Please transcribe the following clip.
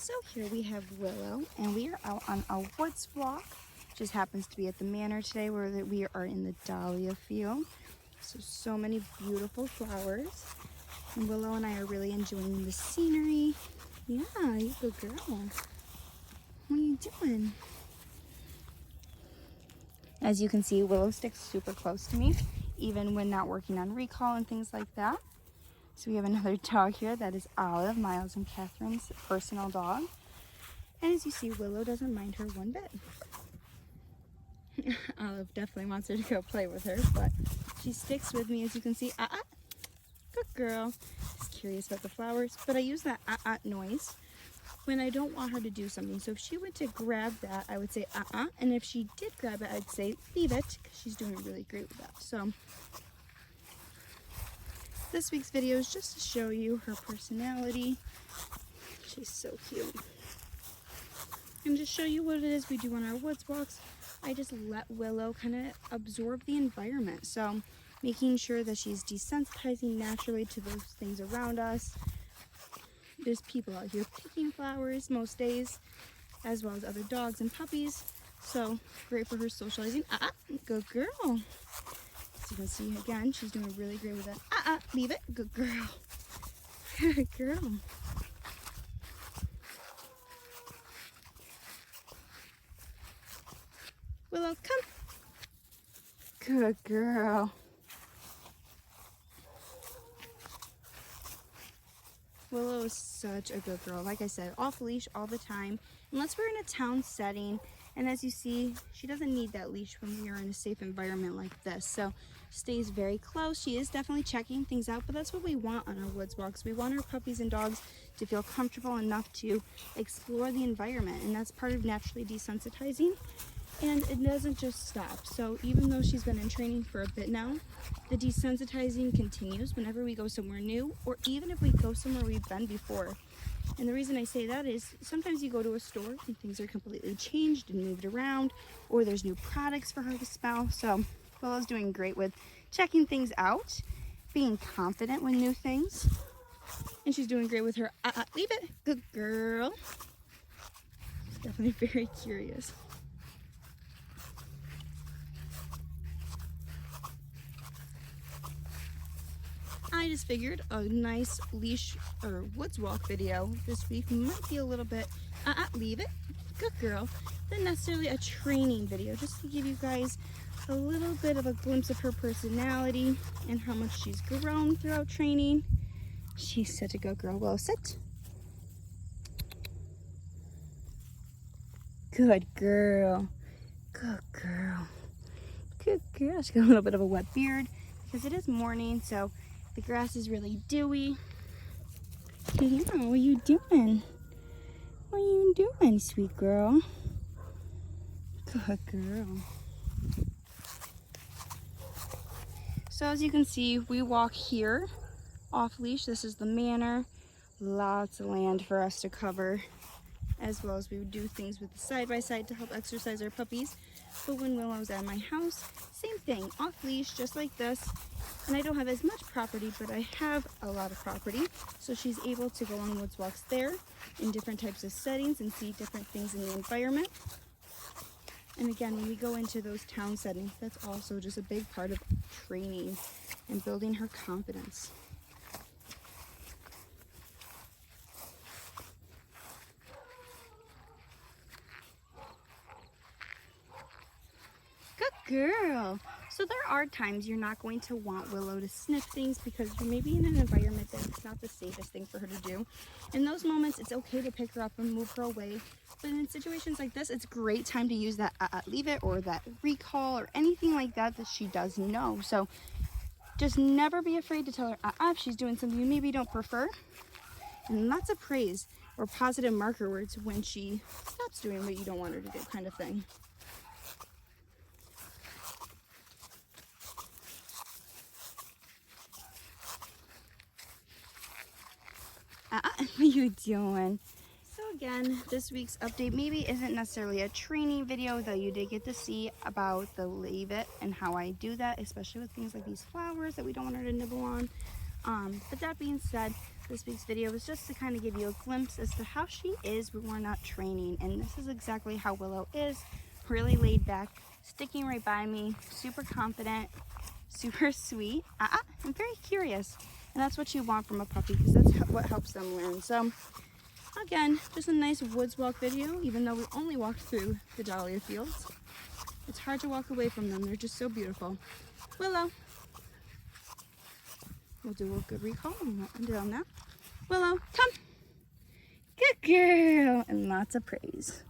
So here we have Willow, and we are out on a woods walk. Just happens to be at the manor today, where we are in the dahlia field. So many beautiful flowers. And Willow and I are really enjoying the scenery. Yeah, you good girl. What are you doing? As you can see, Willow sticks super close to me, even when not working on recall and things like that. So we have another dog here that is Olive, Miles and Catherine's personal dog. And as you see, Willow doesn't mind her one bit. Olive definitely wants her to go play with her, but she sticks with me, as you can see. Good girl. Just curious about the flowers, but I use that noise when I don't want her to do something. So if she went to grab that, I would say and if she did grab it, I'd say leave it, because she's doing really great with that. So this week's video is just to show you her personality. She's so cute. And just show you what it is we do on our woods walks. I just let Willow kind of absorb the environment. So making sure that she's desensitizing naturally to those things around us. There's people out here picking flowers most days, as well as other dogs and puppies. So great for her socializing. Good girl. As you can see, again, she's doing really great with that. Leave it. Good girl. Good girl. Willow, come. Good girl. Willow is such a good girl. Like I said, off leash all the time, unless we're in a town setting. And as you see, she doesn't need that leash when we are in a safe environment like this. So stays very close. She is definitely checking things out, but that's what we want on our woods walks. We want our puppies and dogs to feel comfortable enough to explore the environment, and that's part of naturally desensitizing. And it doesn't just stop. So even though she's been in training for a bit now, the desensitizing continues whenever we go somewhere new, or even if we go somewhere we've been before. And the reason I say that is sometimes you go to a store and things are completely changed and moved around, or there's new products for her to smell. So Willow's doing great with checking things out, being confident with new things. And she's doing great with her, leave it, good girl. She's definitely very curious. I just figured a nice leash or woods walk video this week might be a little bit, leave it, good girl, than necessarily a training video, just to give you guys a little bit of a glimpse of her personality and how much she's grown throughout training. She's such a good girl. Willow, sit. Good girl. Good girl. Good girl. She's got a little bit of a wet beard because it is morning, so the grass is really dewy. Yeah, what are you doing? What are you doing, sweet girl? Good girl. So as you can see, we walk here off leash. This is the manor. Lots of land for us to cover, as well as we would do things with the side-by-side to help exercise our puppies. But when Willow's at my house, same thing, off leash, just like this. And I don't have as much property, but I have a lot of property. So she's able to go on woods walks there in different types of settings and see different things in the environment. And again, when we go into those town settings, that's also just a big part of training and building her confidence. Good girl. So there are times you're not going to want Willow to sniff things because you're maybe in an environment that's not the safest thing for her to do. In those moments, it's okay to pick her up and move her away. But in situations like this, it's a great time to use that leave it, or that recall, or anything like that that she does know. So just never be afraid to tell her if she's doing something you maybe don't prefer. And lots of praise or positive marker words when she stops doing what you don't want her to do, kind of thing. What are you doing? So again, this week's update maybe isn't necessarily a training video, though you did get to see about the leave it and how I do that, especially with things like these flowers that we don't want her to nibble on. But that being said, this week's video was just to kind of give you a glimpse as to how she is when we're not training. And this is exactly how Willow is. Really laid back, sticking right by me, super confident, super sweet. I'm very curious. And that's what you want from a puppy, because that's what helps them learn. So again, just a nice woods walk video, even though we only walked through the dahlia fields. It's hard to walk away from them. They're just so beautiful. Willow. We'll do a good recall and we'll end it on that. Willow, come. Good girl. And lots of praise.